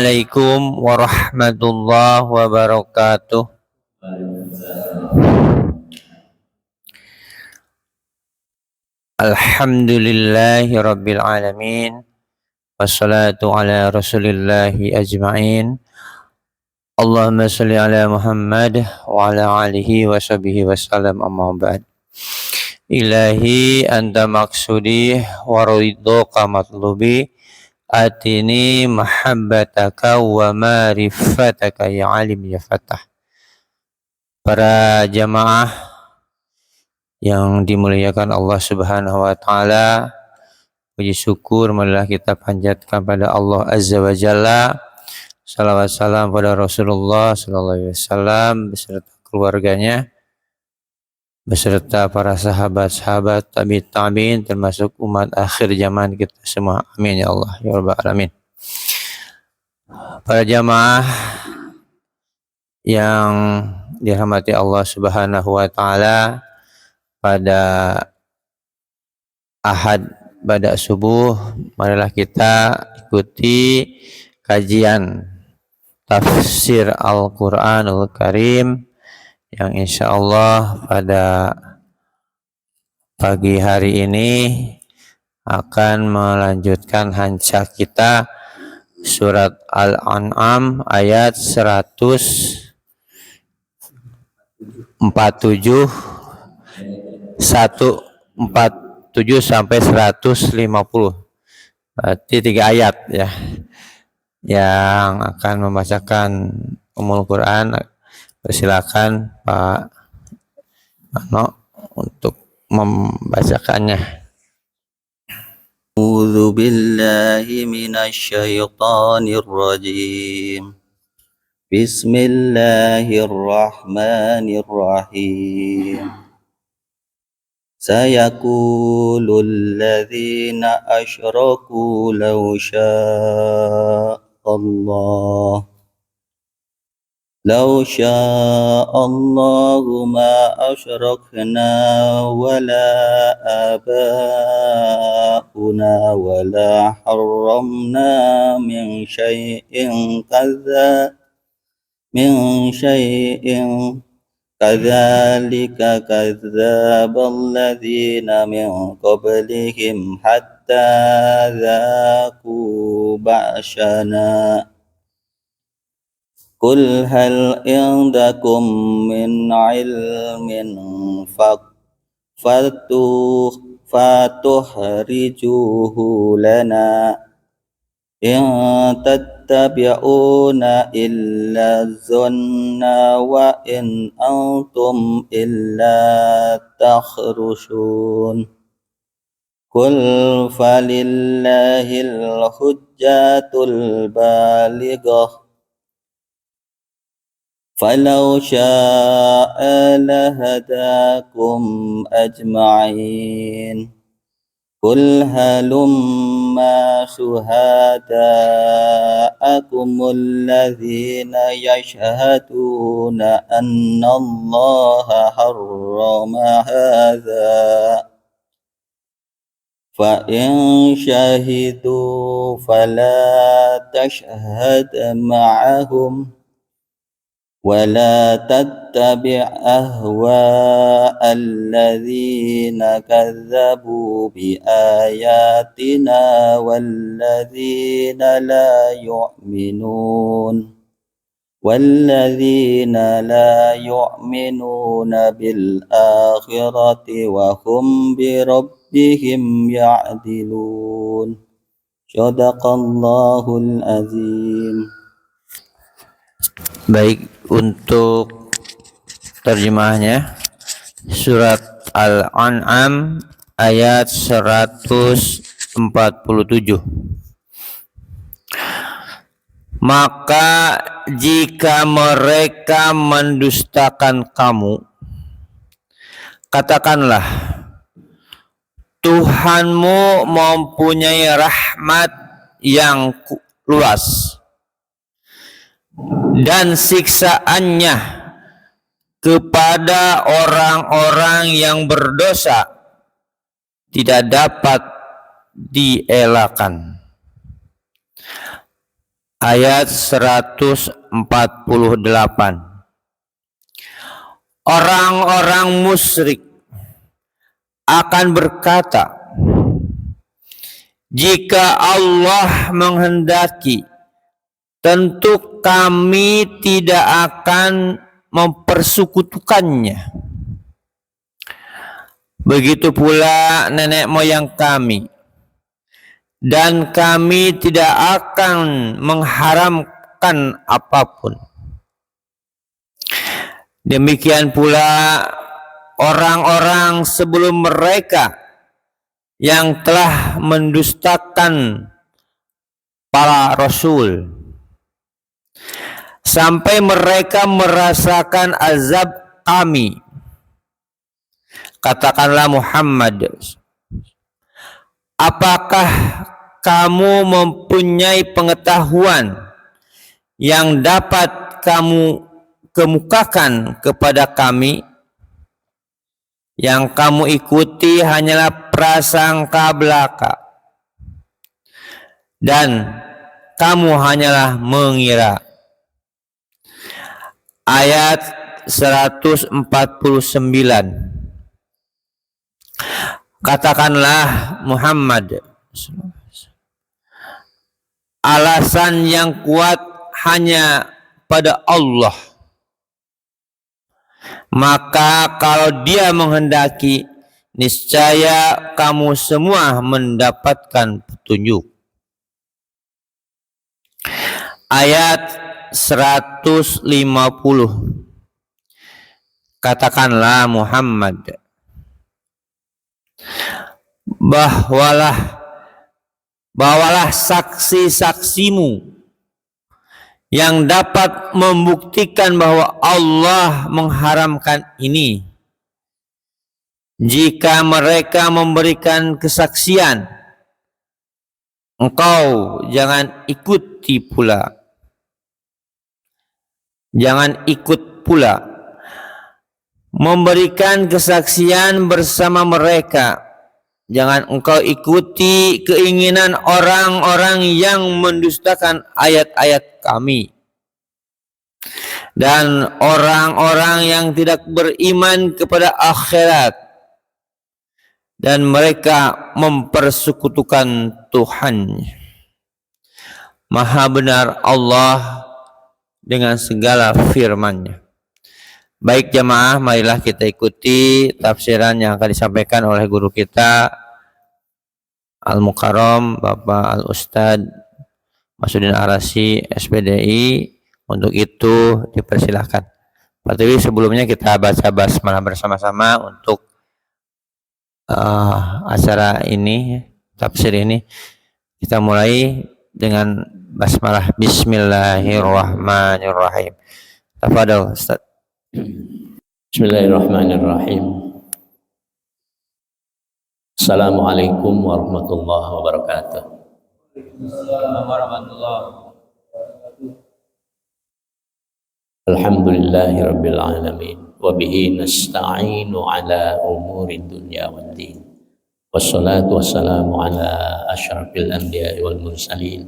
Assalamualaikum warahmatullahi wabarakatuh. Alhamdulillahi rabbil alamin. Wassalatu ala rasulillahi ajma'in. Allahumma salli ala Muhammad wa ala alihi wa sahbihi wasallam, amma ba'd. Ilahi anta maksudi wa ridhoka matlubi, atini mahabbataka wa marifataka ya alim ya fatah. Para jamaah yang dimuliakan Allah Subhanahu wa taala, puji syukur marilah kita panjatkan pada Allah Azza wa Jalla. Salawat salam pada Rasulullah sallallahu alaihi wasallam beserta keluarganya, beserta para sahabat-sahabat tabi'in termasuk umat akhir zaman kita semua. Amin ya Allah ya rabbal alamin. Para jamaah yang dirahmati Allah Subhanahu wa taala, pada Ahad pada subuh marilah kita ikuti kajian tafsir Al-Qur'anul Karim yang insyaallah pada pagi hari ini akan melanjutkan hancah kita surat Al-An'am ayat 147 sampai 150. Berarti 3 ayat ya. Yang akan membacakan Ummul Quran, persilakan Pak Mano untuk membacakannya. A'udzu billahi minasyaitonir rajim. Bismillahirrahmanirrahim. Sayaqulul ladzina asyraku law sya'allahu ma asyrakna wala abauna wala harramna min syai'in kadzalika kadzdzabal ladzina min qablihim hatta dzaqu ba'sana. Qul hal indakum min ilmin fatuhrijuhu lana in tattabi'una illa dhanna wa in antum illa takhrusun. Qul falillahil hujjatul balighah falau syaa lahadakum ajma'in. Qul halumma syuhada'akumul ladzina yashhaduna anna Allaha harrama hadza fa in syahidu fala tashhad ma'ahum ولا تتبع أهواء الذين كذبوا بآياتنا والذين لا يؤمنون بالآخرة وهم بربهم يعدلون. صدق الله العظيم. Baik, untuk terjemahnya surat Al-An'am ayat 147. Maka jika mereka mendustakan kamu, katakanlah, Tuhanmu mempunyai rahmat yang luas dan siksaannya kepada orang-orang yang berdosa tidak dapat dielakkan. ayat 148. Orang-orang musyrik akan berkata, jika Allah menghendaki, tentu kami tidak akan mempersekutukannya. Begitu pula nenek moyang kami, dan kami tidak akan mengharamkan apapun. Demikian pula orang-orang sebelum mereka yang telah mendustakan para rasul sampai mereka merasakan azab kami. Katakanlah Muhammad, apakah kamu mempunyai pengetahuan yang dapat kamu kemukakan kepada kami? Yang kamu ikuti hanyalah prasangka belaka, dan kamu hanyalah mengira. Ayat 149. Katakanlah Muhammad, alasan yang kuat hanya pada Allah. Maka kalau Dia menghendaki, niscaya kamu semua mendapatkan petunjuk. Ayat 150. Katakanlah Muhammad, bawalah saksi-saksimu yang dapat membuktikan bahwa Allah mengharamkan ini. Jika mereka memberikan kesaksian, engkau jangan ikuti pula. Jangan ikut pula memberikan kesaksian bersama mereka. Jangan engkau ikuti keinginan orang-orang yang mendustakan ayat-ayat kami dan orang-orang yang tidak beriman kepada akhirat, dan mereka mempersekutukan Tuhan. Maha benar Allah dengan segala firman-Nya. Baik jamaah, marilah kita ikuti tafsiran yang akan disampaikan oleh guru kita Al-Mukarram Bapak Al-Ustadz Masudin Arasi SPDI. Untuk itu dipersilahkan. Tapi sebelumnya kita baca basmalah bersama-sama untuk acara ini, tafsir ini. Kita mulai dengan basmalah. Bismillahirrahmanirrahim. Tafadhol Ustaz. Bismillahirrahmanirrahim. Assalamualaikum warahmatullahi wabarakatuh. Assalamualaikum warahmatullahi wabarakatuh. Alhamdulillahi rabbil alamin. Wa bihi nasta'inu ala umuri dunya wad din. Wassalatu wassalamu ala asyrafil anbiya'i wal mursalin.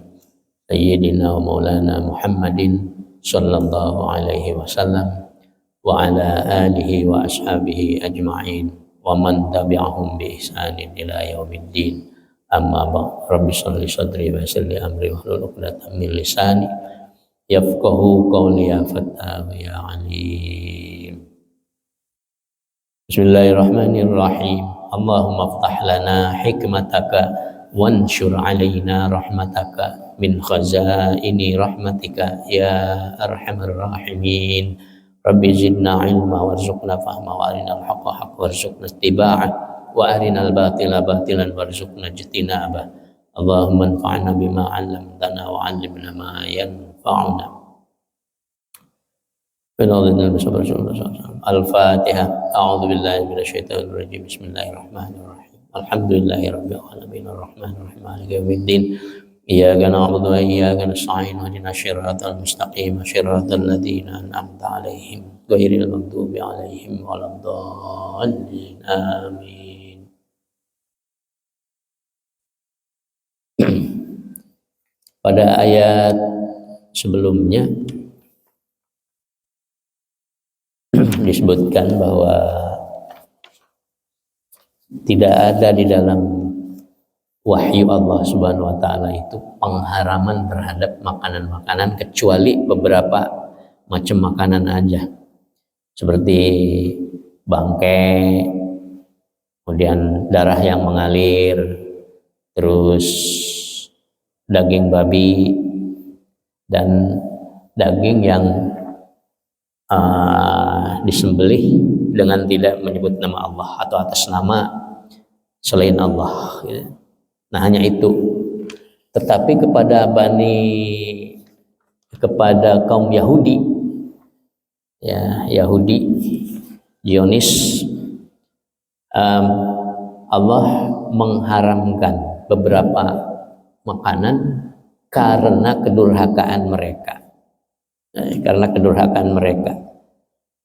Sayyidina wa maulana Muhammadin sallallahu alaihi wasallam wa ala alihi wa ashabihi ajma'in wa man tabi'ahum bi ihsanin ila yaumiddin. Amma ba'd. Rabbi shalli sadri wa yassir li amri wahlul 'uqdatam min lisani yafqahu qawli ya fattah ya alim. Bismillahirrahmanirrahim. Allahumma iftah lana hikmataka wanshur alaina rahmataka min khazaini rahmatika ya arhamar rahimin. Rabbi zidna ilma warzuqna fahma wa arinal haqqa haqqa warzuqna ittiba'ah wa arinal batila batilan warzuqna ijtinabah. Allahumma anfa'na bima 'allamtana wa 'allimna ma yanfa'una. Al-Fatihah. A'udzu billahi minasyaitonir rajim. Bismillahirrahmanirrahim. Alhamdulillahi rabbil alamin arrahmanir rahim maliki yaumiddin. Iyyaka na'budu wa iyyaka nasta'in ihdinas siratal mustaqim siratal ladzina an'amta 'alaihim ghairil maghdubi 'alaihim waladdallin. Amin. Pada ayat sebelumnya disebutkan bahwa tidak ada di dalam wahyu Allah Subhanahu wa taala itu pengharaman terhadap makanan-makanan kecuali beberapa macam makanan aja. Seperti bangkai, kemudian darah yang mengalir, terus daging babi dan daging yang disembelih dengan tidak menyebut nama Allah atau atas nama selain Allah. Nah, hanya itu. Tetapi kepada kaum Yahudi, ya Yahudi Zionis, Allah mengharamkan beberapa makanan karena kedurhakaan mereka. Karena kedurhakaan mereka.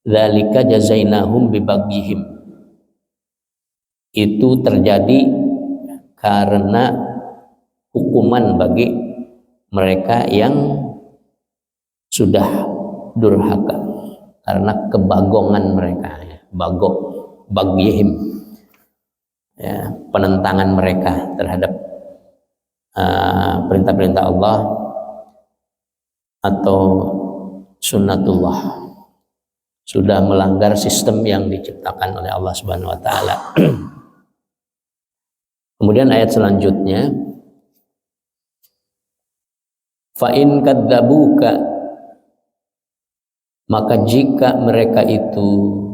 Dzalika jazainahum bibaghihim. Itu terjadi karena hukuman bagi mereka yang sudah durhaka karena kebagongan mereka, baghihim, ya, penentangan mereka terhadap perintah-perintah Allah atau sunnatullah, sudah melanggar sistem yang diciptakan oleh Allah Subhanahu wa taala. Kemudian ayat selanjutnya, fa in kadzabuka, maka jika mereka itu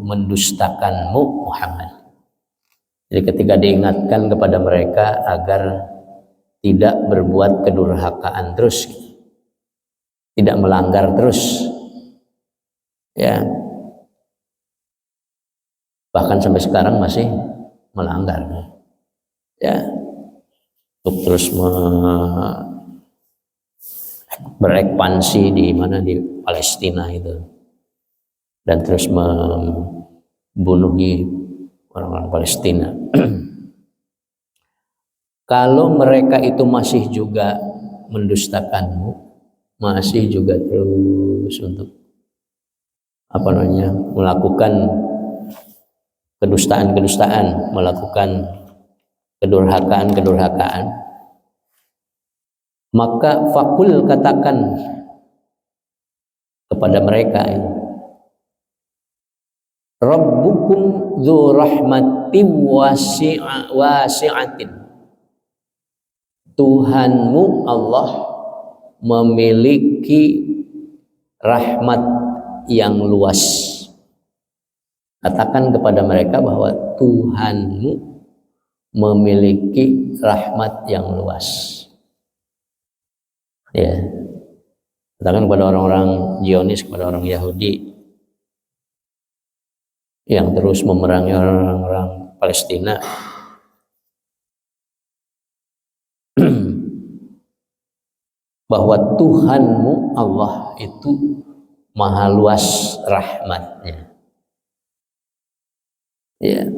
mendustakanmu Muhammad. Jadi ketika diingatkan kepada mereka agar tidak berbuat kedurhakaan terus, tidak melanggar terus, ya, bahkan sampai sekarang masih melanggar, ya, untuk terus berekspansi di mana, di Palestina itu, dan terus membunuhi orang-orang Palestina. Kalau mereka itu masih juga mendustakanmu, masih juga terus untuk melakukan kedustaan, melakukan kedurhakaan, maka fakul, katakan kepada mereka, Rabbukum dzu rahmatin wasi'atin. Tuhanmu Allah memiliki rahmat yang luas. Katakan kepada mereka bahwa Tuhanmu memiliki rahmat yang luas. Ya, katakan kepada orang-orang Zionis, kepada orang Yahudi yang terus memerangi orang-orang Palestina, bahwa Tuhanmu Allah itu maha luas rahmatnya. Ya,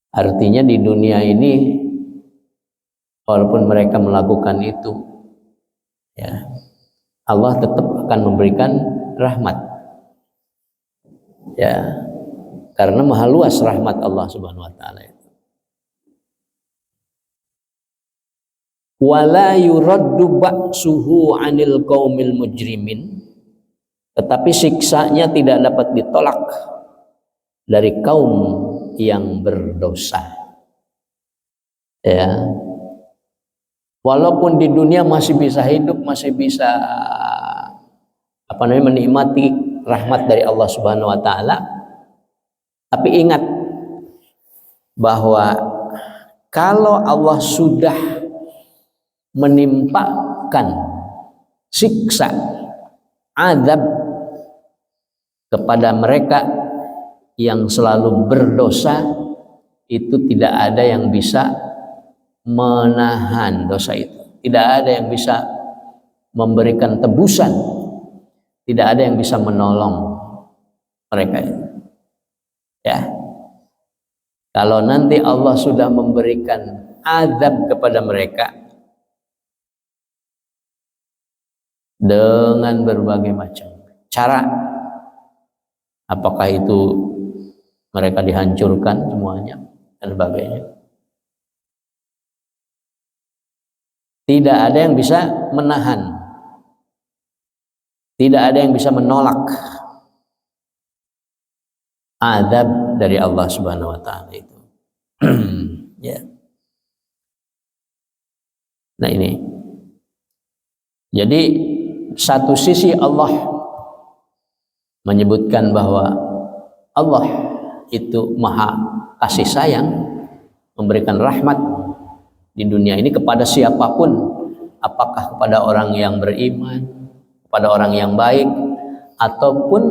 artinya di dunia ini walaupun mereka melakukan itu, ya, Allah tetap akan memberikan rahmat, ya, karena maha luas rahmat Allah Subhanahu wa taala itu. Wala yuraddu ba'suhu 'anil qaumil mujrimin, tetapi siksanya tidak dapat ditolak dari kaum yang berdosa. Ya, walaupun di dunia masih bisa hidup, masih bisa menikmati rahmat dari Allah Subhanahu wa taala, tapi ingat bahwa kalau Allah sudah menimpakan siksa, azab kepada mereka yang selalu berdosa, itu tidak ada yang bisa menahan dosa itu, tidak ada yang bisa memberikan tebusan, tidak ada yang bisa menolong mereka itu. Ya, kalau nanti Allah sudah memberikan azab kepada mereka, dengan berbagai macam cara. Apakah itu mereka dihancurkan semuanya dan sebagainya. Tidak ada yang bisa menahan, tidak ada yang bisa menolak azab dari Allah Subhanahu wa taala itu. Ya. Nah ini. Jadi satu sisi Allah menyebutkan bahwa Allah itu maha kasih sayang, memberikan rahmat di dunia ini kepada siapapun, apakah kepada orang yang beriman, kepada orang yang baik, ataupun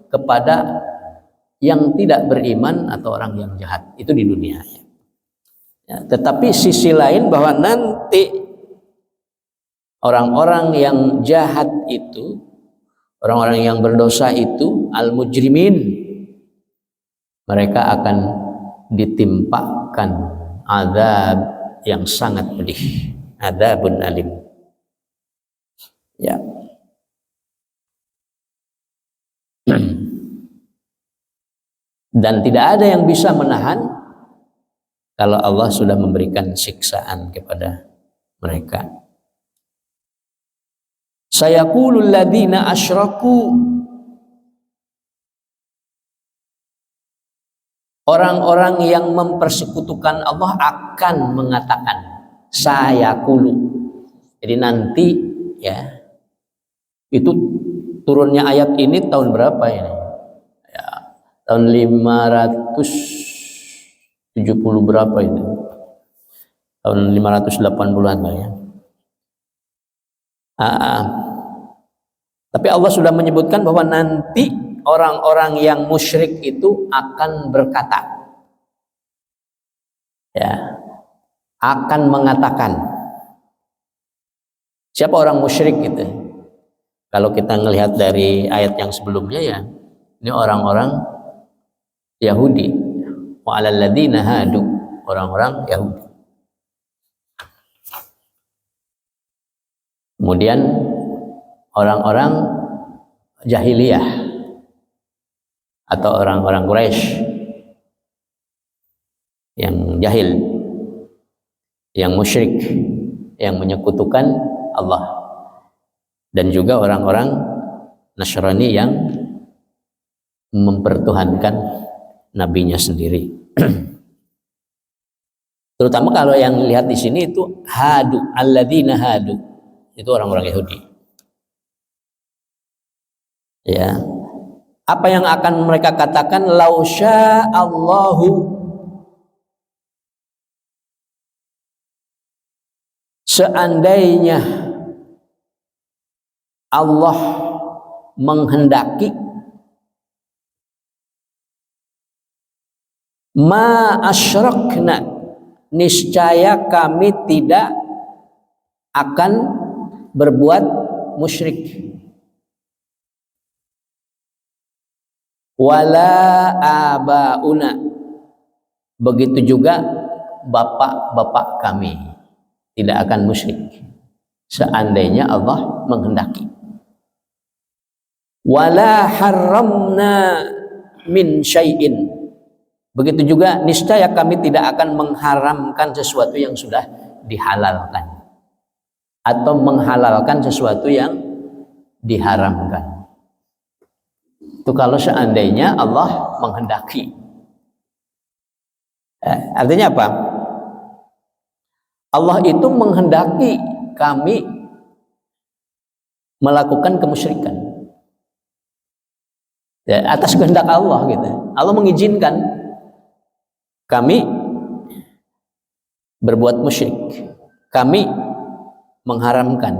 kepada yang tidak beriman atau orang yang jahat, itu di dunia. Ya, tetapi sisi lain bahwa nanti orang-orang yang jahat itu, orang-orang yang berdosa itu, al-mujrimin, mereka akan ditimpakan azab yang sangat pedih, adzabun alim. Ya. Dan tidak ada yang bisa menahan kalau Allah sudah memberikan siksaan kepada mereka. Sayaqulul ladzina asyraku, orang-orang yang mempersekutukan Allah akan mengatakan, sayaqulu. Jadi nanti ya, itu turunnya ayat ini tahun berapa ini? Ya, tahun 570 berapa itu? Tahun 580-an lah ya. Tapi Allah sudah menyebutkan bahwa nanti orang-orang yang musyrik itu akan berkata, ya, akan mengatakan. Siapa orang musyrik itu? Kalau kita melihat dari ayat yang sebelumnya ya, ini orang-orang Yahudi, wa 'alal ladzina hadu, orang-orang Yahudi. Kemudian orang-orang jahiliyah atau orang-orang Quraisy yang jahil, yang musyrik, yang menyekutukan Allah, dan juga orang-orang Nasrani yang mempertuhankan nabinya sendiri. Terutama kalau yang lihat di sini itu hadu, alladzina hadu, itu orang-orang Yahudi. Ya. Apa yang akan mereka katakan? Lausya Allahu, seandainya Allah menghendaki, ma asyrakna, niscaya kami tidak akan berbuat musyrik. Wala abauna, begitu juga bapak-bapak kami tidak akan musyrik seandainya Allah menghendaki. Wala haramna min syai'in, begitu juga niscaya kami tidak akan mengharamkan sesuatu yang sudah dihalalkan atau menghalalkan sesuatu yang diharamkan. Itu kalau seandainya Allah menghendaki. Artinya apa? Allah itu menghendaki kami melakukan kemusyrikan. Ya, atas kehendak Allah gitu. Allah mengizinkan kami berbuat musyrik. Kami mengharamkan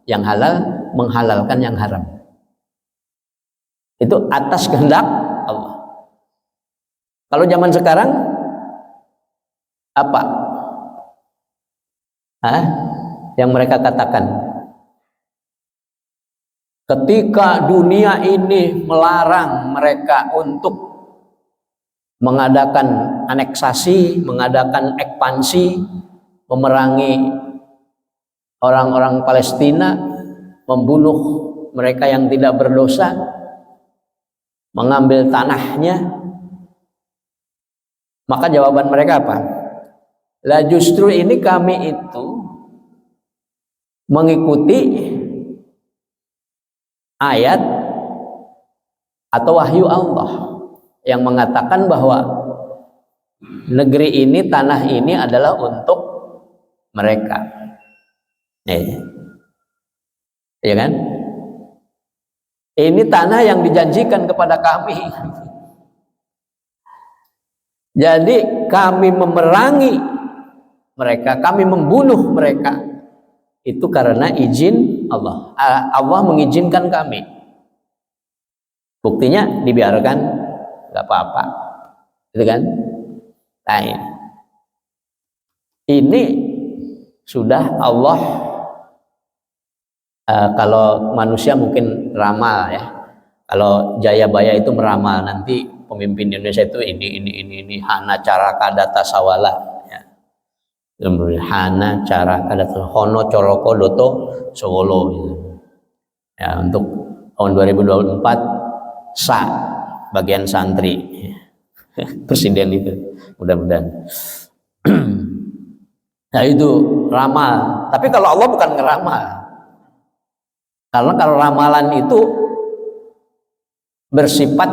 yang halal, menghalalkan yang haram. Itu atas kehendak Allah. Kalau zaman sekarang apa? Yang mereka katakan, ketika dunia ini melarang mereka untuk mengadakan aneksasi, mengadakan ekspansi, memerangi orang-orang Palestina, membunuh mereka yang tidak berdosa, mengambil tanahnya, maka jawaban mereka apa? Lah justru ini kami itu mengikuti ayat atau wahyu Allah yang mengatakan bahwa negeri ini, tanah ini adalah untuk mereka. Ya kan? Ini tanah yang dijanjikan kepada kami. Jadi kami memerangi mereka, kami membunuh mereka itu karena izin Allah. Allah mengizinkan kami. Buktinya dibiarkan, nggak apa-apa, gitu kan? Nah, ini sudah Allah. Kalau manusia mungkin ramal ya. Kalau Jayabaya itu meramal nanti pemimpin Indonesia itu ini Hana Caraka Data Sawala ya. Hana Caraka Data Hono Coroko Doto Solo gitu. Ya, untuk tahun 2024 sa bagian santri presiden itu mudah-mudahan. Nah itu ramal. Tapi kalau Allah bukan ngeramal. Karena kalau ramalan itu bersifat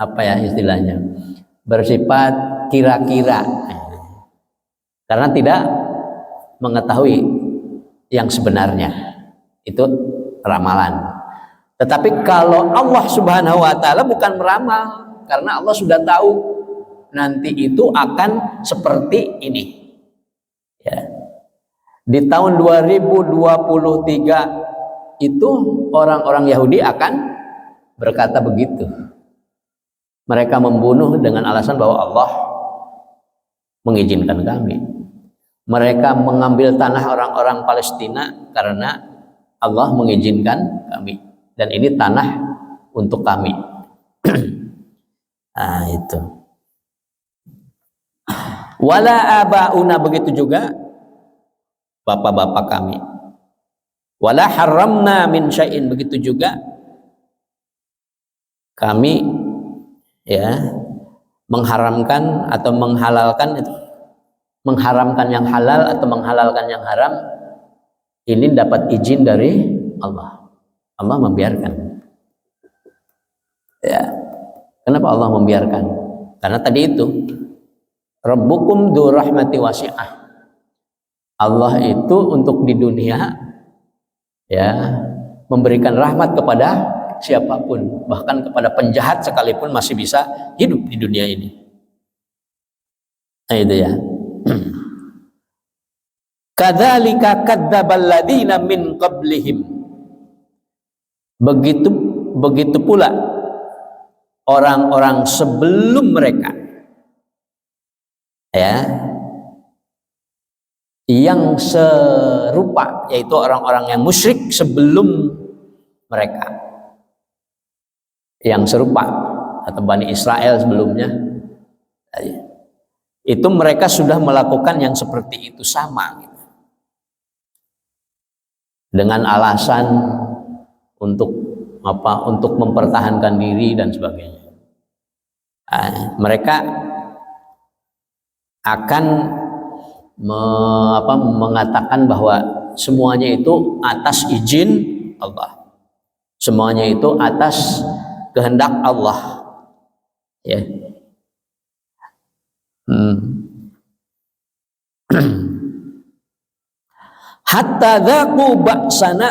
apa ya istilahnya? Bersifat kira-kira. Karena tidak mengetahui yang sebenarnya. Itu ramalan. Tetapi kalau Allah Subhanahu wa taala bukan meramal, karena Allah sudah tahu nanti itu akan seperti ini. Ya. Di tahun 2023 itu orang-orang Yahudi akan berkata begitu. Mereka membunuh dengan alasan bahwa Allah mengizinkan kami. Mereka mengambil tanah orang-orang Palestina karena Allah mengizinkan kami. Dan ini tanah untuk kami. Nah itu. Wala abauna, begitu juga bapak-bapak kami. Wala haramna min syai'in, begitu juga kami ya mengharamkan atau menghalalkan itu, mengharamkan yang halal atau menghalalkan yang haram, ini dapat izin dari Allah. Allah membiarkan. Ya. Kenapa Allah membiarkan? Karena tadi itu Rabbukum du rahmati wasi'ah. Allah itu untuk di dunia ya memberikan rahmat kepada siapapun, bahkan kepada penjahat sekalipun masih bisa hidup di dunia ini. Nah itu ya. Kadzalika kadzdzabal ladzina min qablihim. Begitu pula orang-orang sebelum mereka ya yang serupa, yaitu orang-orang yang musyrik sebelum mereka, yang serupa atau Bani Israel sebelumnya, itu mereka sudah melakukan yang seperti itu sama gitu. Dengan alasan untuk apa? Untuk mempertahankan diri dan sebagainya. Mereka akan mengatakan bahwa semuanya itu atas izin Allah, semuanya itu atas kehendak Allah, ya. Hatta dzaqu ba'sana,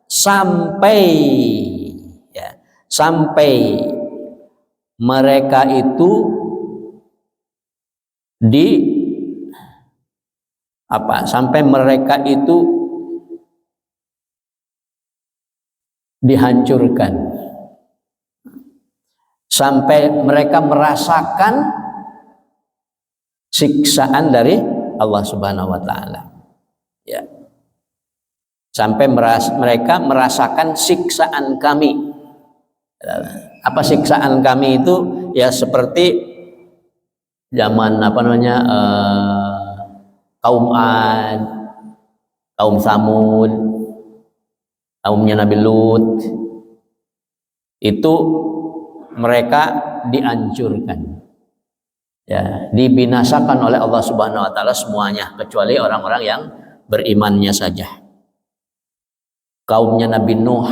sampai ya, sampai mereka itu sampai mereka itu dihancurkan, sampai mereka merasakan siksaan dari Allah Subhanahu wa taala. Ya. Sampai mereka merasakan siksaan kami. Apa siksaan kami itu? Ya seperti zaman kaum Ad, kaum Samud, kaumnya Nabi Lut, itu mereka dihancurkan, ya, dibinasakan oleh Allah Subhanahu wa taala semuanya kecuali orang-orang yang berimannya saja. Kaumnya Nabi Nuh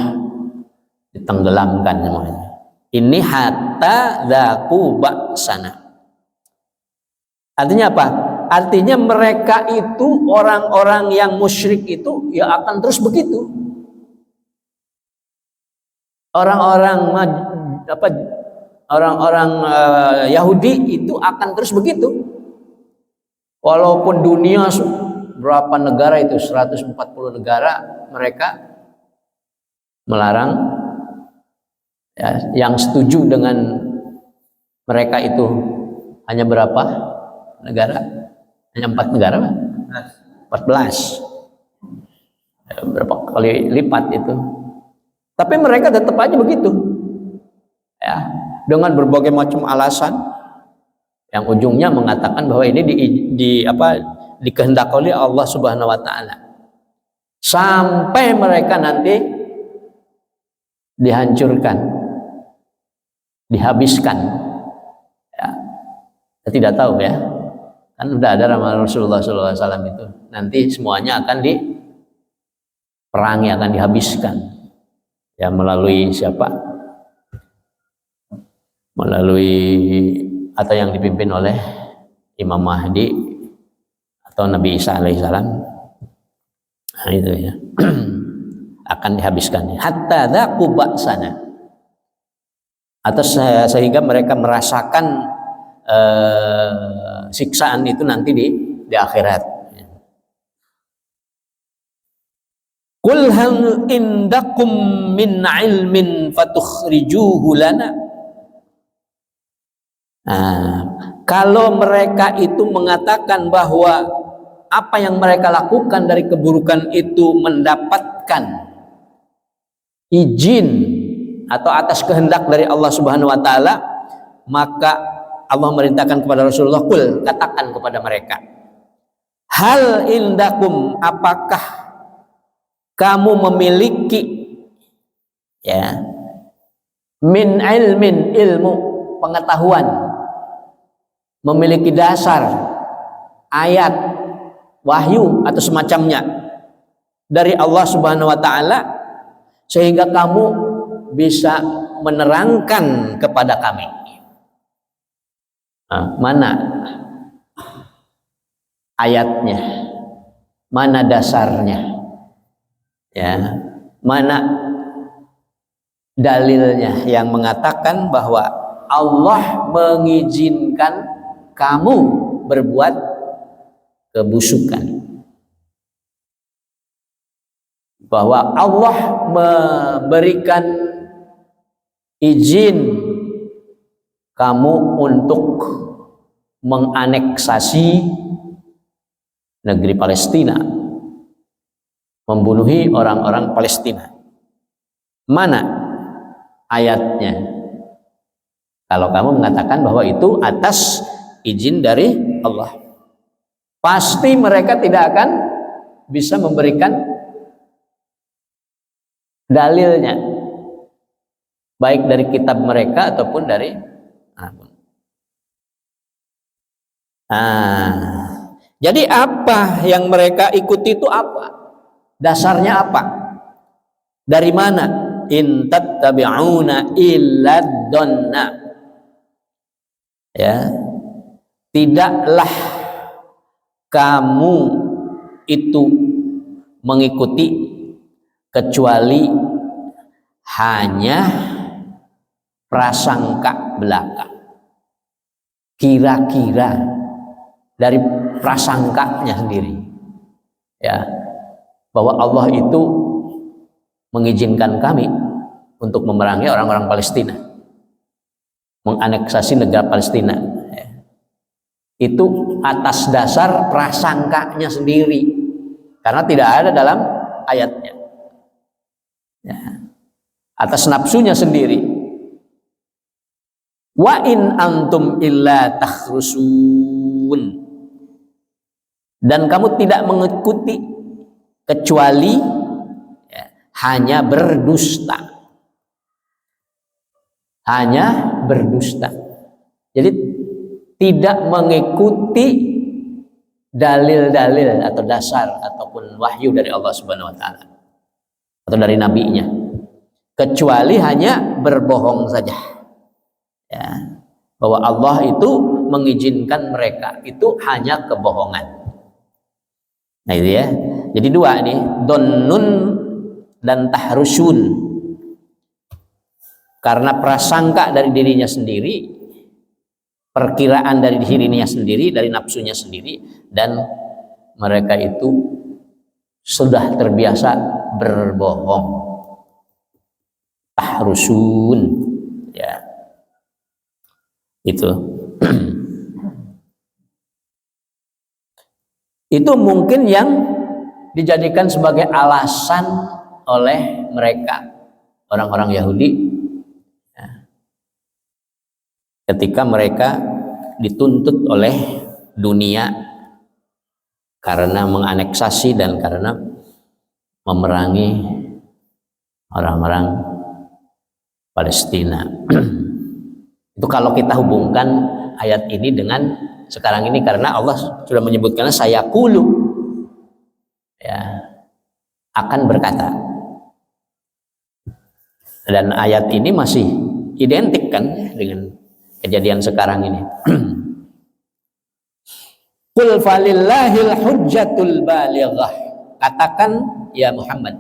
ditenggelamkan semuanya. Ini hatta dzaku ba'sana. Artinya apa? Artinya mereka itu orang-orang yang musyrik itu ya akan terus begitu. Orang-orang Yahudi itu akan terus begitu. Walaupun dunia berapa negara itu 140 negara mereka melarang, ya, yang setuju dengan mereka itu hanya berapa negara? Hanya 4 negara, 14. Berapa kali lipat itu. Tapi mereka tetap aja begitu, ya, dengan berbagai macam alasan yang ujungnya mengatakan bahwa ini dikehendaki oleh Allah Subhanahu wa taala. Sampai mereka nanti dihancurkan, dihabiskan. Ya. Kita tidak tahu ya. Kan udah ada ramalan Rasulullah SAW itu. Nanti semuanya akan diperangi, akan dihabiskan. Ya, melalui siapa? Melalui atau yang dipimpin oleh Imam Mahdi atau Nabi Isa alaihissalam. Nah, itu ya. Akan dihabiskan. Hatta dzaku ba'sana. Atau sehingga mereka merasakan siksaan itu nanti di akhirat. Qul hal indakum min ilmin fatukhrijuhu lana. Nah, kalau mereka itu mengatakan bahwa apa yang mereka lakukan dari keburukan itu mendapatkan izin atau atas kehendak dari Allah Subhanahu wa taala, maka Allah merintahkan kepada Rasulullah, qul, katakan kepada mereka, hal indakum, apakah kamu memiliki, ya, min ilmin, ilmu, pengetahuan, memiliki dasar ayat wahyu atau semacamnya dari Allah Subhanahu wa taala sehingga kamu bisa menerangkan kepada kami. Nah, mana ayatnya? Mana dasarnya? Ya, mana dalilnya yang mengatakan bahwa Allah mengizinkan kamu berbuat kebusukan, bahwa Allah memberikan izin kamu untuk menganeksasi negeri Palestina, membunuhi orang-orang Palestina. Mana ayatnya? Kalau kamu mengatakan bahwa itu atas izin dari Allah, pasti mereka tidak akan bisa memberikan dalilnya, baik dari kitab mereka ataupun dari jadi apa yang mereka ikuti itu apa? Dasarnya apa? Dari mana? In tattabi'una illa dhanna. Ya. Tidaklah kamu itu mengikuti kecuali hanya prasangka belaka. Kira-kira dari prasangkanya sendiri. Ya. Bahwa Allah itu mengizinkan kami untuk memerangi orang-orang Palestina, menganeksasi negara Palestina, ya. Itu atas dasar prasangkanya sendiri, karena tidak ada dalam ayatnya, ya. Atas nafsunya sendiri. Wa in antum illa takhrusun, dan kamu tidak mengikuti kecuali, ya, hanya berdusta. Hanya berdusta. Jadi tidak mengikuti dalil-dalil atau dasar ataupun wahyu dari Allah Subhanahu wa taala atau dari nabinya, kecuali hanya berbohong saja. Ya, bahwa Allah itu mengizinkan mereka itu hanya kebohongan. Nah itu ya. Jadi dua nih, donnun dan tahrusun. Karena prasangka dari dirinya sendiri, perkiraan dari dirinya sendiri, dari nafsunya sendiri, dan mereka itu sudah terbiasa berbohong. Tahrusun, ya. Itu. Itu mungkin yang dijadikan sebagai alasan oleh mereka, orang-orang Yahudi, ya, ketika mereka dituntut oleh dunia karena menganeksasi dan karena memerangi orang-orang Palestina. Itu kalau kita hubungkan ayat ini dengan sekarang ini, karena Allah sudah menyebutkan saya kulu, ya, akan berkata, dan ayat ini masih identik kan dengan kejadian sekarang ini. Qul falillahil hujjatul balighah, katakan ya Muhammad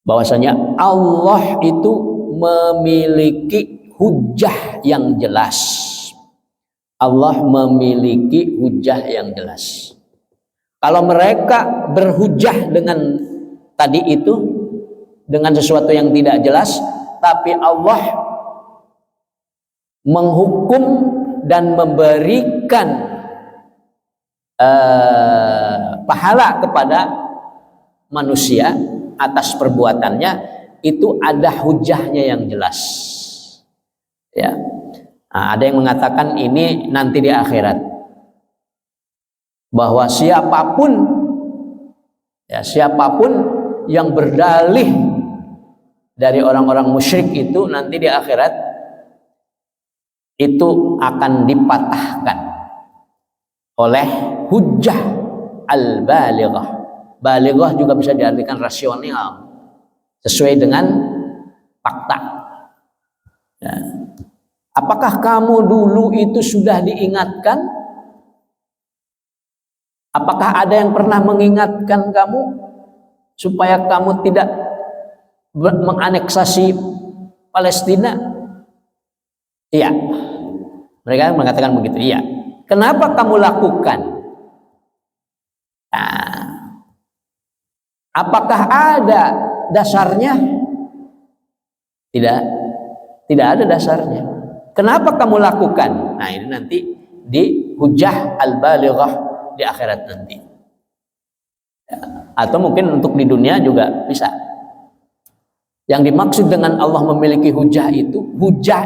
bahwasanya Allah itu memiliki hujjah yang jelas. Allah memiliki hujjah yang jelas. Kalau mereka berhujjah dengan tadi itu, dengan sesuatu yang tidak jelas, tapi Allah menghukum dan memberikan pahala kepada manusia atas perbuatannya, itu ada hujahnya yang jelas. Ya, nah, ada yang mengatakan ini nanti di akhirat, bahwa siapapun, ya, siapapun yang berdalih dari orang-orang musyrik itu nanti di akhirat itu akan dipatahkan oleh hujjah al-balighah. Balighah juga bisa diartikan rasional, sesuai dengan fakta. Ya. Apakah kamu dulu itu sudah diingatkan? Apakah ada yang pernah mengingatkan kamu supaya kamu tidak menganeksasi Palestina? Iya. Mereka mengatakan begitu. Iya. Kenapa kamu lakukan? Nah, apakah ada dasarnya? Tidak. Tidak ada dasarnya. Kenapa kamu lakukan? Nah, ini nanti di hujjah al-balighah di akhirat nanti. Ya. Atau mungkin untuk di dunia juga bisa. Yang dimaksud dengan Allah memiliki hujah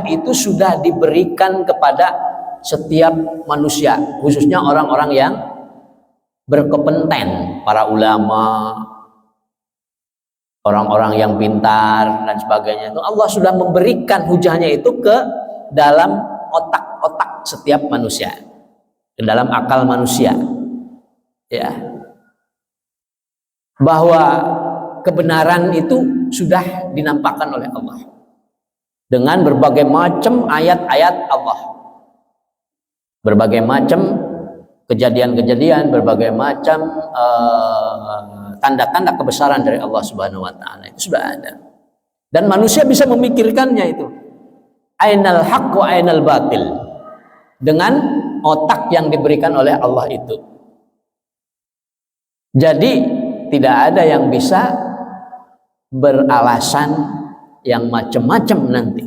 itu sudah diberikan kepada setiap manusia, khususnya orang-orang yang berkompeten, para ulama, orang-orang yang pintar dan sebagainya. Itu Allah sudah memberikan hujahnya itu ke dalam otak-otak setiap manusia, ke dalam akal manusia, ya, bahwa kebenaran itu sudah dinampakkan oleh Allah dengan berbagai macam ayat-ayat Allah, berbagai macam kejadian-kejadian, berbagai macam tanda-tanda kebesaran dari Allah Subhanahu wa taala, itu sudah ada. Dan manusia bisa memikirkannya itu. Ainal haqq wa ainal batil. Dengan otak yang diberikan oleh Allah itu. Jadi tidak ada yang bisa beralasan yang macam-macam nanti.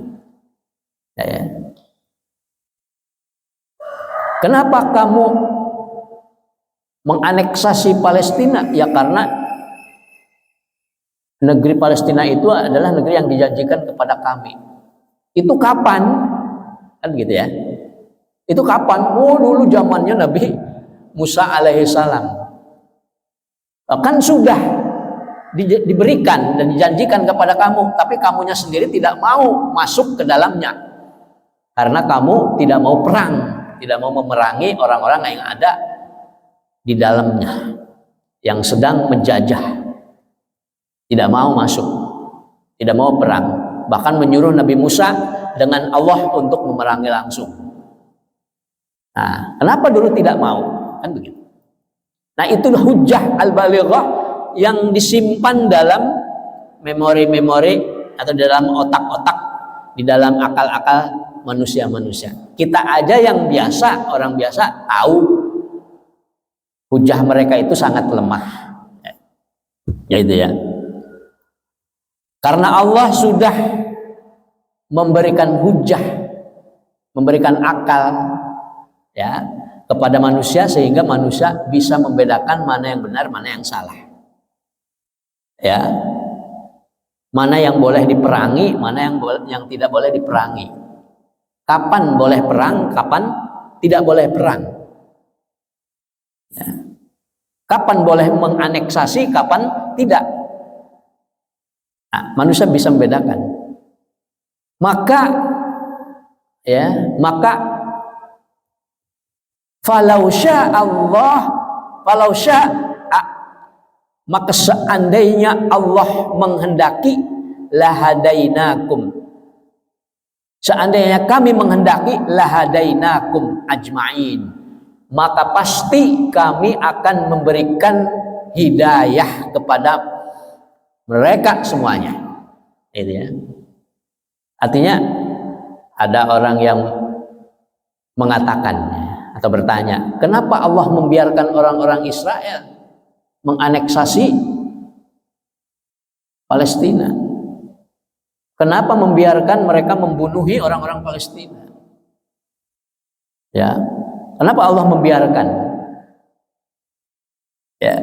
Ya. Kenapa kamu menganeksasi Palestina? Ya karena negeri Palestina itu adalah negeri yang dijanjikan kepada kami. Itu kapan? Kan gitu ya. Itu kapan? Oh, dulu zamannya Nabi Musa alaihissalam. Kan sudah diberikan dan dijanjikan kepada kamu, tapi kamunya sendiri tidak mau masuk ke dalamnya karena kamu tidak mau perang, tidak mau memerangi orang-orang yang ada di dalamnya yang sedang menjajah, tidak mau masuk, tidak mau perang, bahkan menyuruh Nabi Musa dengan Allah untuk memerangi langsung. Nah, kenapa dulu tidak mau? Kan begitu. Nah, itu hujjah al-balighah yang disimpan dalam memori-memori atau dalam otak-otak, di dalam akal-akal manusia-manusia. Kita aja yang biasa, orang biasa tahu hujjah mereka itu sangat lemah. Ya itu ya. Karena Allah sudah memberikan hujjah, memberikan akal ya kepada manusia sehingga manusia bisa membedakan mana yang benar, mana yang salah. Ya. Mana yang boleh diperangi, mana yang tidak boleh diperangi. Kapan boleh perang, kapan tidak boleh perang. Ya. Kapan boleh menganeksasi, kapan tidak. Nah, manusia bisa membedakan. Maka falau maka seandainya Allah menghendaki lahadainakum, seandainya kami menghendaki lahadainakum ajma'in, maka pasti kami akan memberikan hidayah kepada mereka semuanya. Itu ya. Artinya ada orang yang mengatakan atau bertanya, kenapa Allah membiarkan orang-orang Israel menganeksasi Palestina? Kenapa membiarkan mereka membunuhi orang-orang Palestina? Ya, kenapa Allah membiarkan? Ya,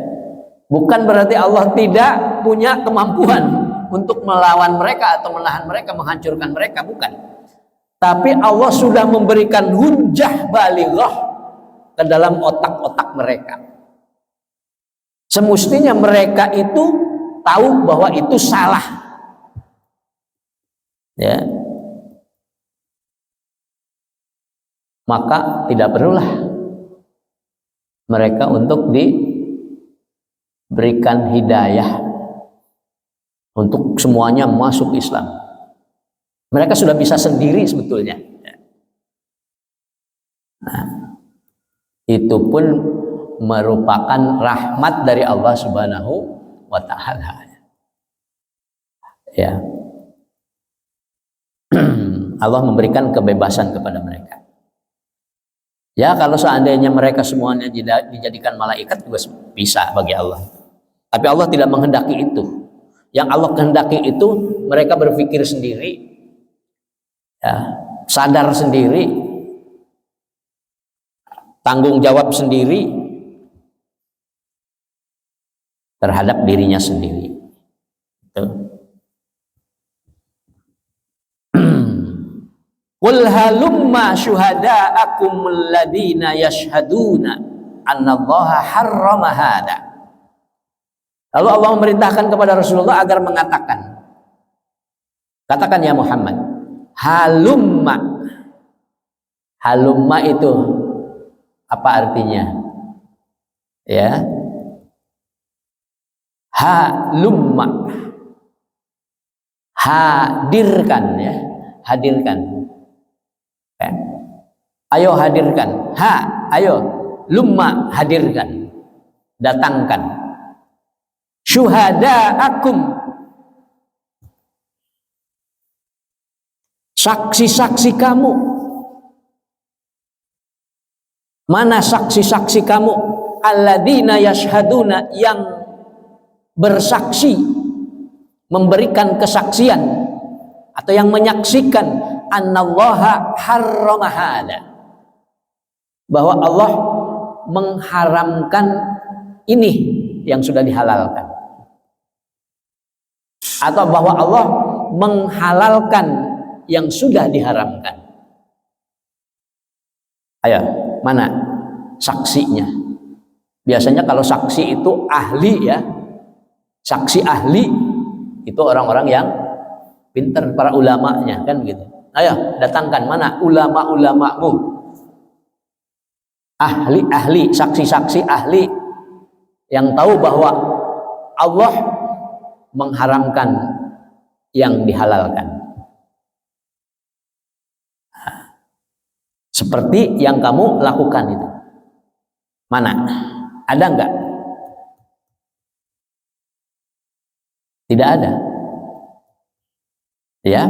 bukan berarti Allah tidak punya kemampuan untuk melawan mereka atau menahan mereka, menghancurkan mereka, bukan. Tapi Allah sudah memberikan hujjah balighah ke dalam otak-otak mereka. Semestinya mereka itu tahu bahwa itu salah. Ya. Maka tidak perlulah mereka untuk diberikan hidayah untuk semuanya masuk Islam. Mereka sudah bisa sendiri sebetulnya. Nah, itu pun merupakan rahmat dari Allah Subhanahu wa Ta'ala. Ya. Allah memberikan kebebasan kepada mereka. Ya, kalau seandainya mereka semuanya dijadikan malaikat juga bisa bagi Allah. Tapi Allah tidak menghendaki itu. Yang Allah kehendaki itu mereka berpikir sendiri, ya, sadar sendiri, tanggung jawab sendiri terhadap dirinya sendiri. Qul halumma syuhada'akum alladhina yashhaduna annallaha harrama hadha. Lalu Allah memerintahkan kepada Rasulullah agar mengatakan, katakan ya Muhammad, halumma. Halumma itu apa artinya? Ya. Halumma. Hadirkan ya, hadirkan. Ayo hadirkan. Ayo lumma hadirkan. Datangkan. Syuhada'akum, saksi-saksi kamu. Mana saksi-saksi kamu? Alladzina yashhaduna, yang bersaksi, memberikan kesaksian atau yang menyaksikan annallaha harrama hada, bahwa Allah mengharamkan ini yang sudah dihalalkan, atau bahwa Allah menghalalkan yang sudah diharamkan. Ayo, mana saksinya? Biasanya kalau saksi itu ahli ya, saksi ahli itu orang-orang yang pintar, para ulamanya kan gitu. Ayo datangkan, mana ulama-ulamamu, ahli-ahli, saksi-saksi ahli yang tahu bahwa Allah mengharamkan yang dihalalkan, seperti yang kamu lakukan itu. Mana? Ada enggak? Tidak ada. Ya.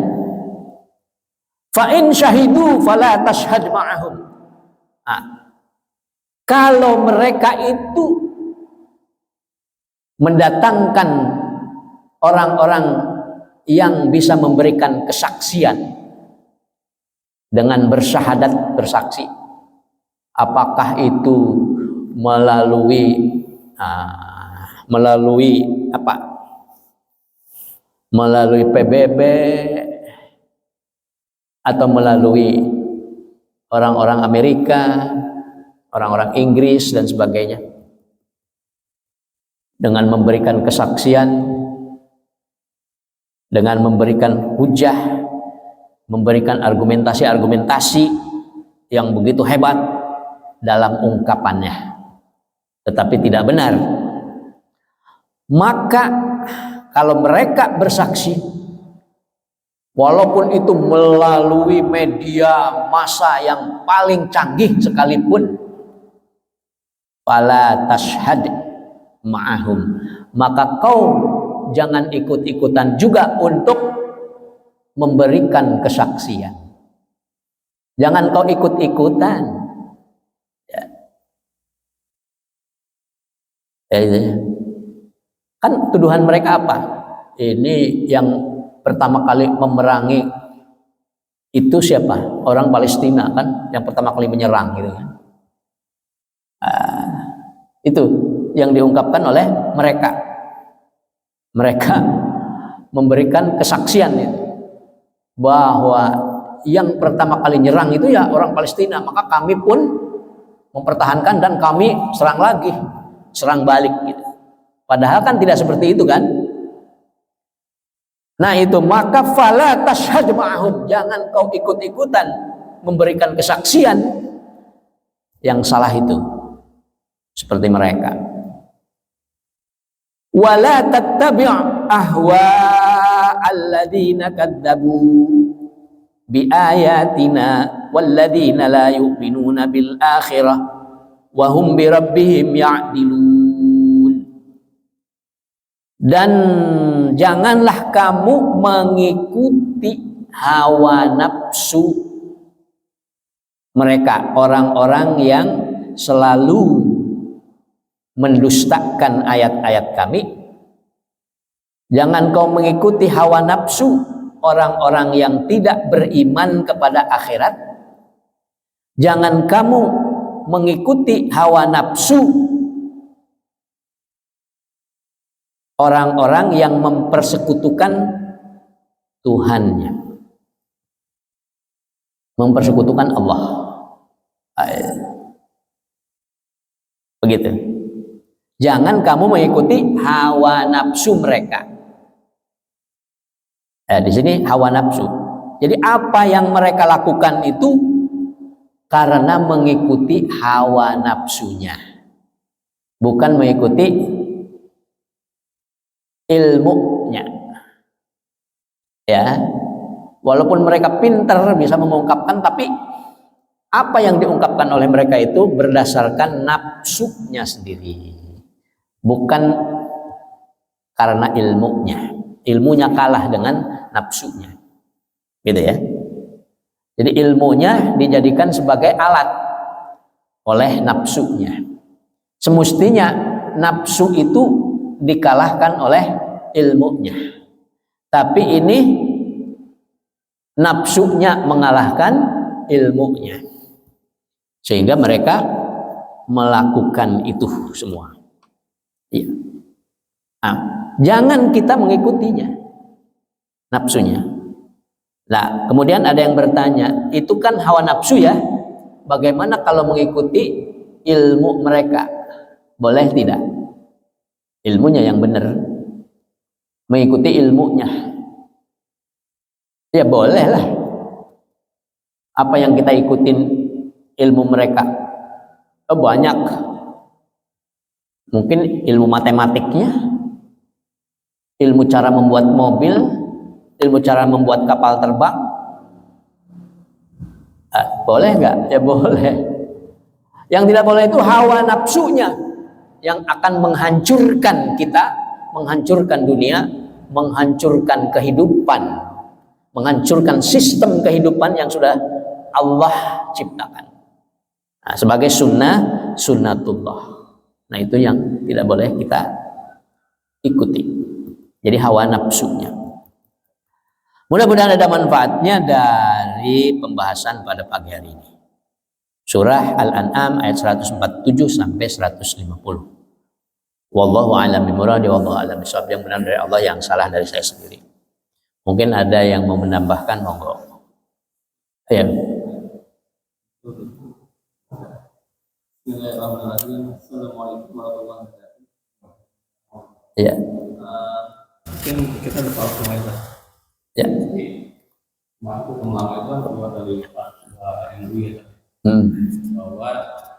Fa in syahidu fala tashhad ma'ahum. Nah, kalau mereka itu mendatangkan orang-orang yang bisa memberikan kesaksian dengan bersyahadat, bersaksi, apakah itu melalui apa? Melalui PBB atau melalui orang-orang Amerika, orang-orang Inggris dan sebagainya, dengan memberikan kesaksian, dengan memberikan hujah, memberikan argumentasi-argumentasi yang begitu hebat dalam ungkapannya, tetapi tidak benar. Maka kalau mereka bersaksi, walaupun itu melalui media massa yang paling canggih sekalipun, fala tashhad ma'ahum, maka kau jangan ikut-ikutan juga untuk memberikan kesaksian. Jangan kau ikut-ikutan. Kan tuduhan mereka apa? Ini yang pertama kali memerangi itu siapa? Orang Palestina kan, yang pertama kali menyerang gitu kan. Itu yang diungkapkan oleh mereka. Mereka memberikan kesaksian itu, bahwa yang pertama kali nyerang itu ya orang Palestina, maka kami pun mempertahankan dan kami serang lagi, serang balik gitu. Padahal kan tidak seperti itu kan. Nah itu, maka fala tashhad ma'ahum, jangan kau ikut-ikutan memberikan kesaksian yang salah itu seperti mereka. Wala tattabi' ahwa alladzina kadzabu bi ayatina walladzina la yu'minuna bil akhirah wa hum bi rabbihim ya'dilun. Dan janganlah kamu mengikuti hawa nafsu mereka, orang-orang yang selalu mendustakan ayat-ayat kami. Jangan kau mengikuti hawa nafsu orang-orang yang tidak beriman kepada akhirat. Jangan kamu mengikuti hawa nafsu orang-orang yang mempersekutukan Tuhannya, mempersekutukan Allah. Begitu. Jangan kamu mengikuti hawa nafsu mereka. Di sini hawa nafsu. Jadi apa yang mereka lakukan itu karena mengikuti hawa nafsunya, bukan mengikuti ilmunya. Ya, walaupun mereka pintar bisa mengungkapkan, tapi apa yang diungkapkan oleh mereka itu berdasarkan nafsunya sendiri, bukan karena ilmunya. Ilmunya kalah dengan nafsunya, gitu ya. Jadi ilmunya dijadikan sebagai alat oleh nafsunya. Semestinya nafsu itu dikalahkan oleh ilmunya, tapi ini nafsunya mengalahkan ilmunya, sehingga mereka melakukan itu semua. Iya. Jangan kita mengikutinya, nafsunya. Nah, kemudian ada yang bertanya, itu kan hawa nafsu ya, bagaimana kalau mengikuti ilmu mereka? Boleh tidak? Ilmunya yang benar, mengikuti ilmunya. Ya boleh lah. Apa yang kita ikutin ilmu mereka? Banyak. Mungkin ilmu matematiknya, ilmu cara membuat mobil, ilmu cara membuat kapal terbang. Boleh nggak? Ya boleh. Yang tidak boleh itu hawa nafsunya yang akan menghancurkan kita, menghancurkan dunia, menghancurkan kehidupan, menghancurkan sistem kehidupan yang sudah Allah ciptakan. Nah, sebagai sunnatullah. Nah, itu yang tidak boleh kita ikuti. Jadi hawa nafsunya. Mudah-mudahan ada manfaatnya dari pembahasan pada pagi hari ini. Surah Al-An'am ayat 147 sampai 150. Wallahu a'lam bimuradi wallahu a'lam bishawab. Yang benar dari Allah, yang salah dari saya sendiri. Mungkin ada yang mau menambahkan, monggo. Ya. Bismillahirrahmanirrahim. Assalamualaikum warahmatullahi wabarakatuh. Ya. Mungkin kita udah tahu semua itu. Ya. Mampu pengelama itu keluar dari Pak MUI ya. Bahwa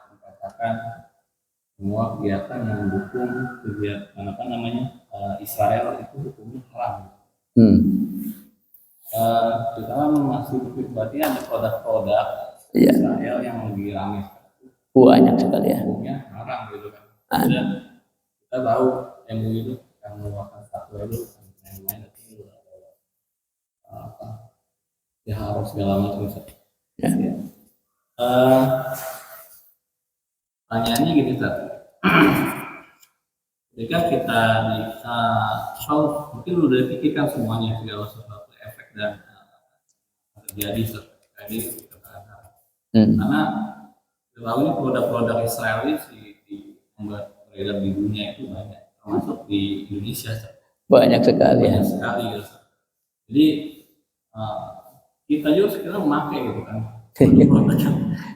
dikatakan semua kegiatan yang mendukung kegiatan Israel itu hukumnya haram. Kita masih berarti ada produk-produk Israel yang lebih ramai. Banyak sekali ya. Hukumnya haram gitu kan. Dan kita tahu MUI itu yang mengeluarkan fatwa itu yang lain itu ya harus segala macam. Ya. Pertanyaannya gini Ustaz. Ketika kita mungkin udah dipikirkan semuanya segala sesuatu efek dan terjadi tadi kita karena ini produk-produk Israel di beredar di dunia itu banyak, termasuk di Indonesia. Banyak sekali. Banyak sekali gitu. Jadi kita juga sekarang memakai gitu kan produk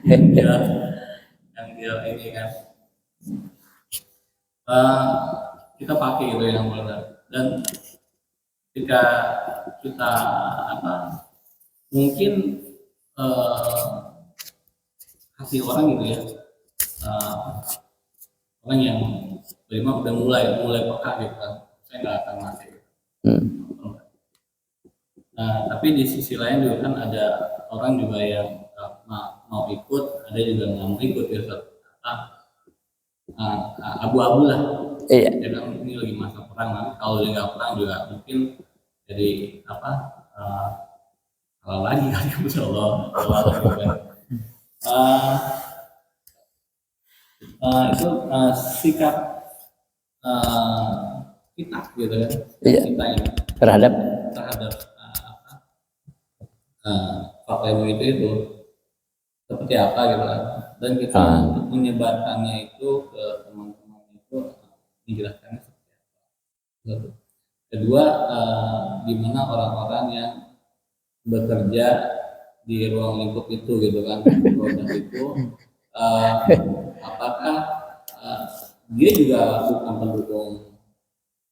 yang dia ini kan kita pakai gitu yang benar. Dan ketika kita mungkin kasih orang gitu ya, orang yang udah mulai peka gitu kan, saya nggak akan mati gitu. Tapi di sisi lain juga kan ada orang juga yang mau ikut, ada juga nggak mau ikut gitu. Abu-abu lah. Iya. Ya kan ini lagi masa perang, nanti kalau dia nggak perang juga mungkin jadi kalau lagi kan insya Allah itu sikap kita gitu kan. Iya. Kita ini Terhadap fakta itu seperti apa gitu kan, dan kita untuk menyebarkannya itu ke teman-teman itu menjelaskannya seperti apa. Kedua, gimana orang-orang yang bekerja di ruang lingkup itu gitu kan, produk itu apakah dia juga bukan pendukung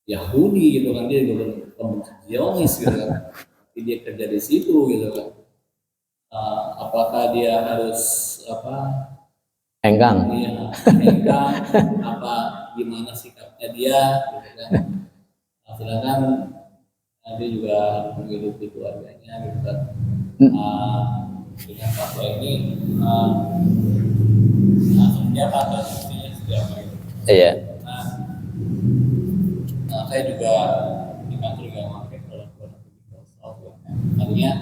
Yahudi gitu kan, dia juga pendukung Zionis gitu kan, tapi dia kerja di situ gitu kan. Apakah dia harus enggang? Iya, enggang apa gimana sikapnya dia gitu kan. Sedangkan dia juga harus menghidupi keluarganya gitu kan. Dengan fatwa ini seperti apa atau seperti apa gitu. Iya. Saya juga di kantor juga memakai produk-produk software. Artinya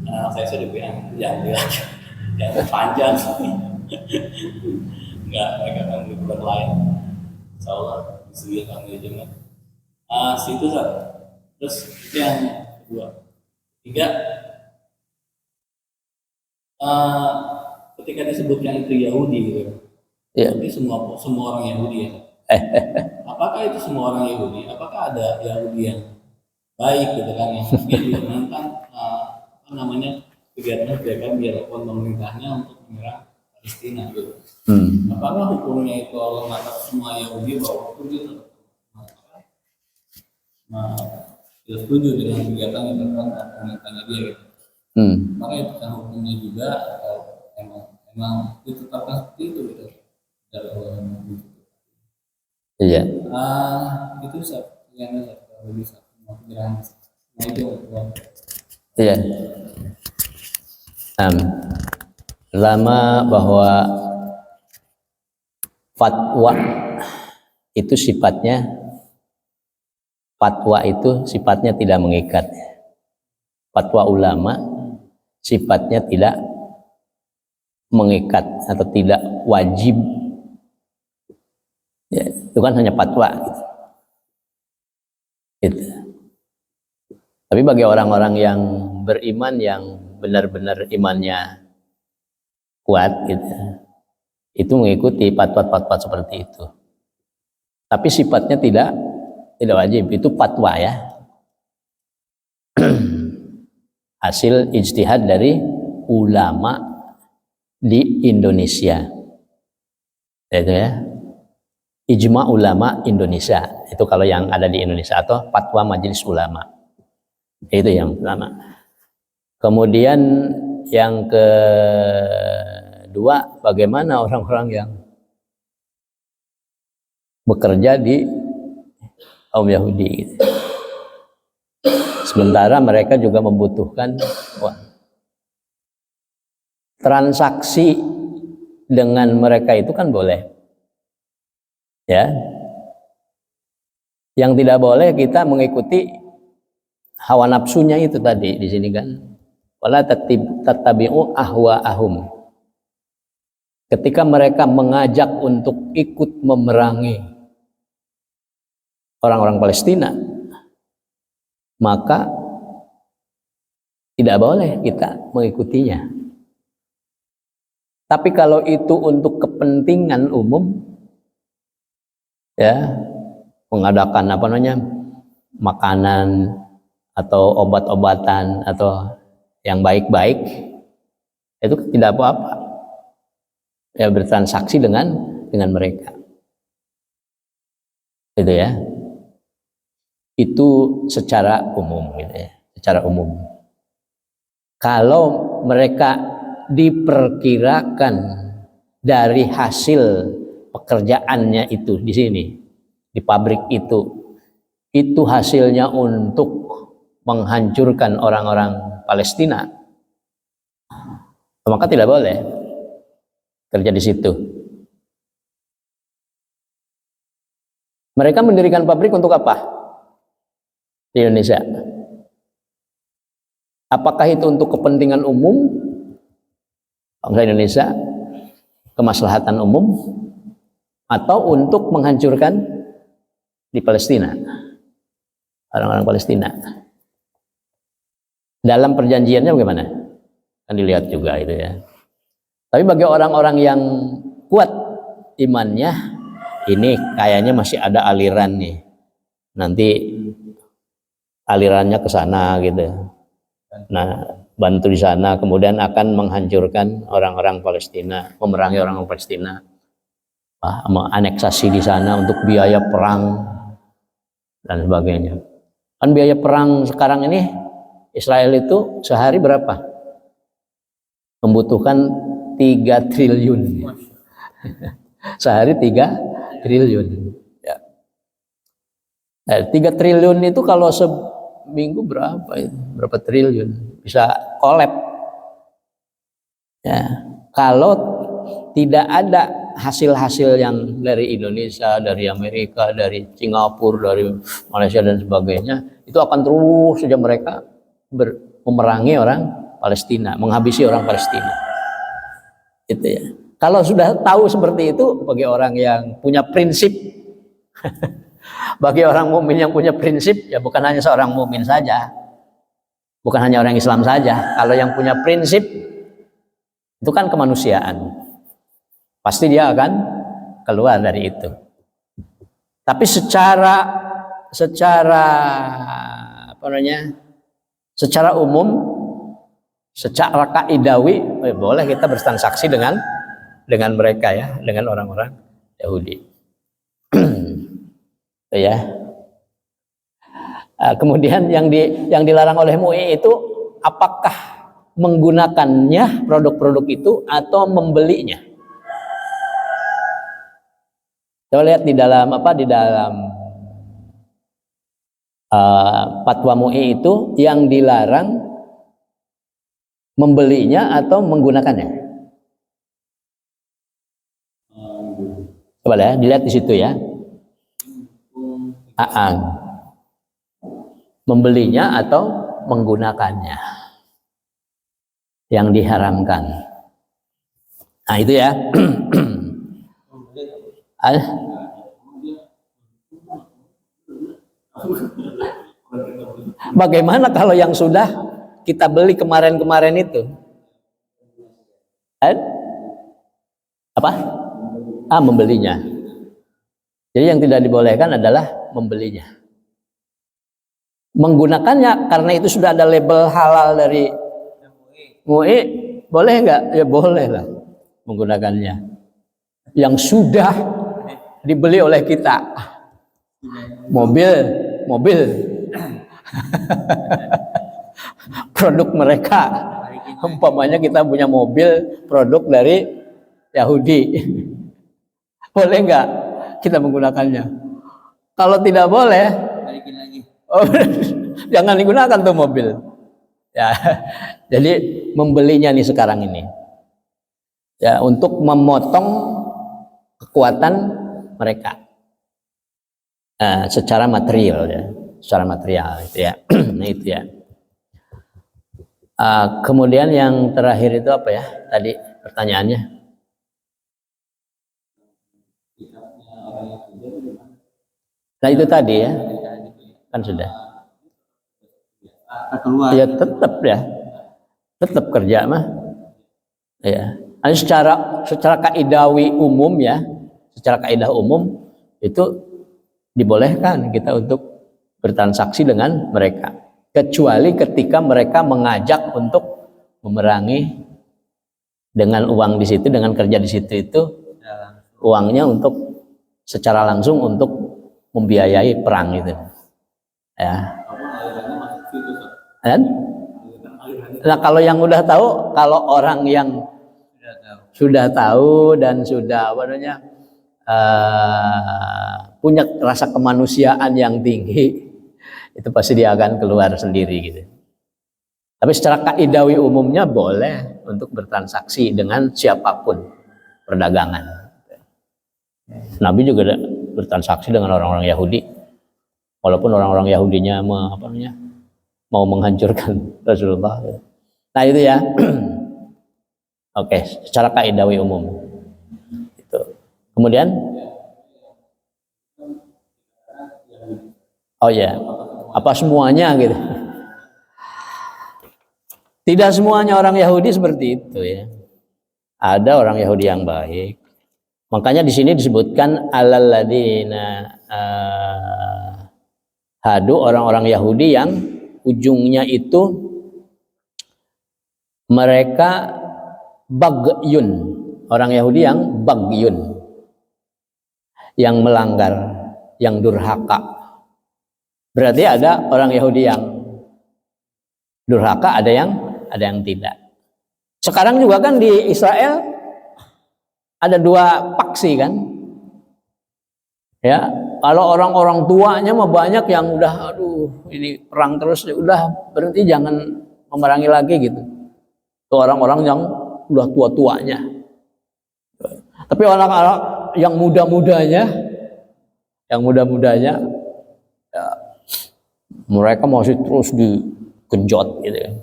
saya sudah bilang jangan panjang nggak mereka akan beli produk lain, insya Allah disediakan manajemen situ kan. Terus itu yang kedua. Tiga, ketika disebutkan itu Yahudi gitu, jadi semua orang Yahudi ya. Apakah itu semua orang Yahudi? Apakah ada Yahudi yang baik gitu kan, yang dia menentang kegiatan dilakukan pemerintahnya untuk menyerang Palestina gitu. Apakah hukumnya itu Allah mengatakan semua Yahudi bahwa hukum itu tidak setuju dengan kegiatan yang dilakukan pemerintahnya dia gitu. Maka itu kan hukumnya juga atau emang ditetapkan seperti itu gitu dari ulama gitu. Iya. Itu yang bisa penjelasan. Nah itu. Iya. Lama bahwa fatwa itu sifatnya tidak mengikat. Fatwa ulama sifatnya tidak mengikat atau tidak wajib. Ya, itu kan hanya fatwa gitu. Gitu. Tapi bagi orang-orang yang beriman, yang benar-benar imannya kuat gitu, itu mengikuti fatwa-fatwa seperti itu. Tapi sifatnya tidak wajib, itu fatwa ya. Hasil ijtihad dari ulama di Indonesia. Itu ya. Ijma ulama Indonesia. Itu kalau yang ada di Indonesia, atau fatwa majelis ulama. Itu yang pertama. Kemudian yang kedua, bagaimana orang-orang yang bekerja di kaum Yahudi gitu. Sementara mereka juga membutuhkan transaksi dengan mereka itu kan boleh. Ya. Yang tidak boleh kita mengikuti hawa nafsunya itu tadi di sini kan. Wala tattabi'u ahwa'ahum. Ketika mereka mengajak untuk ikut memerangi orang-orang Palestina, maka tidak boleh kita mengikutinya. Tapi kalau itu untuk kepentingan umum, ya, mengadakan makanan atau obat-obatan atau yang baik-baik, itu tidak apa-apa. Ya, bertransaksi dengan mereka. Gitu ya. Itu secara umum gitu ya, secara umum. Kalau mereka diperkirakan dari hasil pekerjaannya itu di sini, di pabrik itu hasilnya untuk menghancurkan orang-orang Palestina, maka tidak boleh kerja di situ. Mereka mendirikan pabrik untuk apa? Di Indonesia. Apakah itu untuk kepentingan umum bangsa Indonesia, kemaslahatan umum, atau untuk menghancurkan di Palestina, orang-orang Palestina? Dalam perjanjiannya bagaimana? Kan dilihat juga itu ya. Tapi bagi orang-orang yang kuat imannya, ini kayaknya masih ada aliran nih. Nanti alirannya ke sana gitu. Nah, bantu di sana, kemudian akan menghancurkan orang-orang Palestina, memerangi orang-orang Palestina, aneksasi di sana untuk biaya perang dan sebagainya. Kan biaya perang sekarang ini Israel itu sehari berapa? Membutuhkan 3 triliun. Sehari 3 triliun. Ya. 3 triliun itu kalau seminggu berapa itu? Berapa triliun? Bisa kolab. Ya. Kalau tidak ada hasil-hasil yang dari Indonesia, dari Amerika, dari Singapura, dari Malaysia dan sebagainya, itu akan terus saja mereka memerangi orang Palestina, menghabisi orang Palestina. Itu ya. Kalau sudah tahu seperti itu, bagi orang yang punya prinsip, bagi orang mukmin yang punya prinsip, ya bukan hanya seorang mukmin saja, bukan hanya orang Islam saja. Kalau yang punya prinsip, itu kan kemanusiaan, pasti dia akan keluar dari itu. Tapi secara umum, secara kaidawi, boleh kita bertransaksi dengan mereka ya, dengan orang-orang Yahudi. Ya. Kemudian yang dilarang oleh MUI itu apakah menggunakannya produk-produk itu atau membelinya? Coba lihat di dalam fatwa MUI itu yang dilarang membelinya atau menggunakannya. Coba ya, dilihat di situ ya. Membelinya atau menggunakannya yang diharamkan. Nah itu ya. Bagaimana kalau yang sudah kita beli kemarin-kemarin itu? Apa? Membelinya. Jadi yang tidak dibolehkan adalah membelinya. Menggunakannya karena itu sudah ada label halal dari MUI, boleh nggak? Ya boleh lah menggunakannya. Yang sudah dibeli oleh kita, mobil, produk mereka. Umpamanya kita punya mobil produk dari Yahudi, boleh nggak kita menggunakannya? Kalau tidak boleh, jangan digunakan tuh mobil. Ya, jadi membelinya nih sekarang ini, ya untuk memotong kekuatan mereka secara material ya, itu ya. Nah itu ya. Kemudian yang terakhir itu apa ya? Tadi pertanyaannya. Nah itu tadi ya, kan sudah. Ya tetap kerja mah. Ya. Secara kaidawi umum ya, secara kaidah umum itu dibolehkan kita untuk bertransaksi dengan mereka, kecuali ketika mereka mengajak untuk memerangi dengan uang di situ, dengan kerja di situ itu uangnya untuk secara langsung untuk membiayai perang itu. Ya. Nah kalau yang udah tahu, kalau orang yang sudah tahu dan sudah punya rasa kemanusiaan yang tinggi, itu pasti dia akan keluar sendiri gitu. Tapi secara kaidawi umumnya boleh untuk bertransaksi dengan siapapun perdagangan. Nabi juga bertransaksi dengan orang-orang Yahudi, walaupun orang-orang Yahudinya mau menghancurkan Rasulullah. Nah itu ya. Oke, secara kaidawi umum. Itu. Kemudian apa semuanya gitu. Tidak semuanya orang Yahudi seperti itu ya. Ada orang Yahudi yang baik. Makanya di sini disebutkan alalladzina hadu, orang-orang Yahudi yang ujungnya itu mereka bagyun, orang Yahudi yang bagyun, yang melanggar, yang durhaka. Berarti ada orang Yahudi yang durhaka, ada yang tidak. Sekarang juga kan di Israel ada dua paksi kan, ya. Kalau orang-orang tuanya mah banyak yang udah, ini perang terus, udah berhenti, jangan memerangi lagi gitu. Itu orang-orang yang udah tua-tuanya. Tapi orang-orang yang muda-mudanya, ya, mereka masih terus digenjot gitu ya,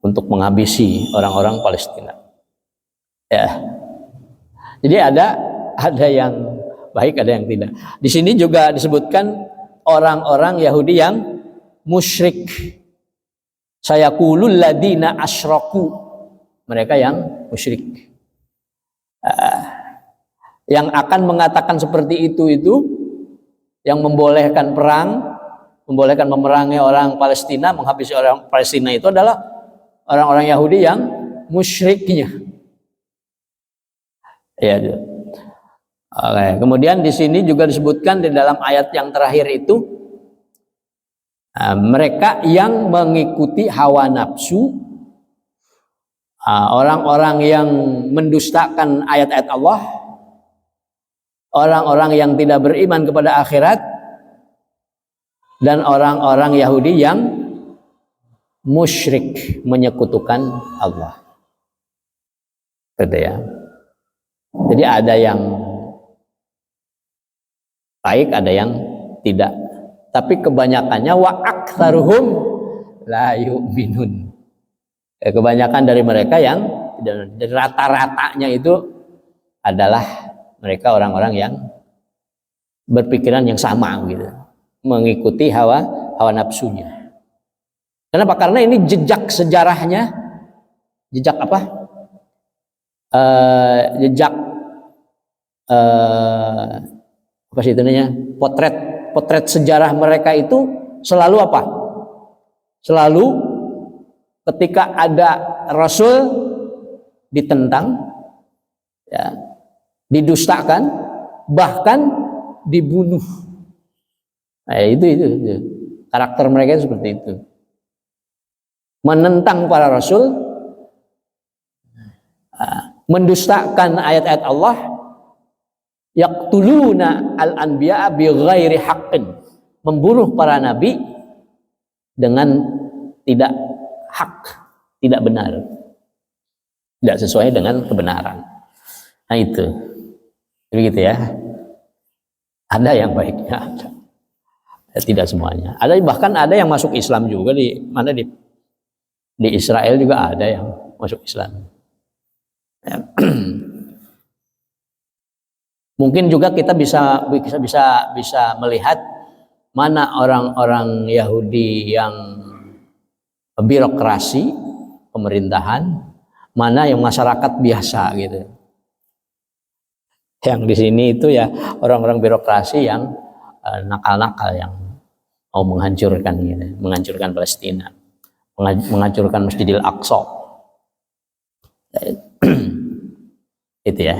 untuk menghabisi orang-orang Palestina. Ya. Jadi ada yang baik, ada yang tidak. Di sini juga disebutkan orang-orang Yahudi yang musyrik. Sayaqulul ladina asyraku, mereka yang musyrik. Yang akan mengatakan seperti itu yang membolehkan perang, membolehkan memerangi orang Palestina, menghabisi orang Palestina, itu adalah orang-orang Yahudi yang musyriknya. Ya. Oke. Kemudian di sini juga disebutkan di dalam ayat yang terakhir itu Mereka yang mengikuti hawa nafsu, orang-orang yang mendustakan ayat-ayat Allah, orang-orang yang tidak beriman kepada akhirat, dan orang-orang Yahudi yang musyrik, menyekutukan Allah. Gitu ya. Jadi ada yang baik, ada yang tidak. Tapi kebanyakannya wa aktsaruhum la yu'minun. Kebanyakan dari mereka yang rata-ratanya itu adalah mereka orang-orang yang berpikiran yang sama gitu, mengikuti hawa nafsunya. Kenapa? Karena ini jejak sejarahnya, jejak apa? Jejak apa sih itu namanya? Potret sejarah mereka itu selalu apa? Selalu ketika ada Rasul ditentang, ya, didustakan, bahkan dibunuh. Nah, itu karakter mereka itu seperti itu. Menentang para Rasul, mendustakan ayat-ayat Allah, yaqtuluna al-anbiya bi ghairi haqqin, membunuh para nabi dengan tidak hak, tidak benar, tidak sesuai dengan kebenaran. Nah itu begitu ya. Ada yang baiknya, tidak semuanya. Ada, bahkan ada yang masuk Islam juga di mana, di Israel juga ada yang masuk Islam. Ya. Mungkin juga kita bisa melihat mana orang-orang Yahudi yang birokrasi pemerintahan, mana yang masyarakat biasa gitu. Yang di sini itu ya orang-orang birokrasi yang nakal-nakal, yang mau menghancurkan gitu, menghancurkan Palestina, menghancurkan Masjidil Aqsa. Itu ya.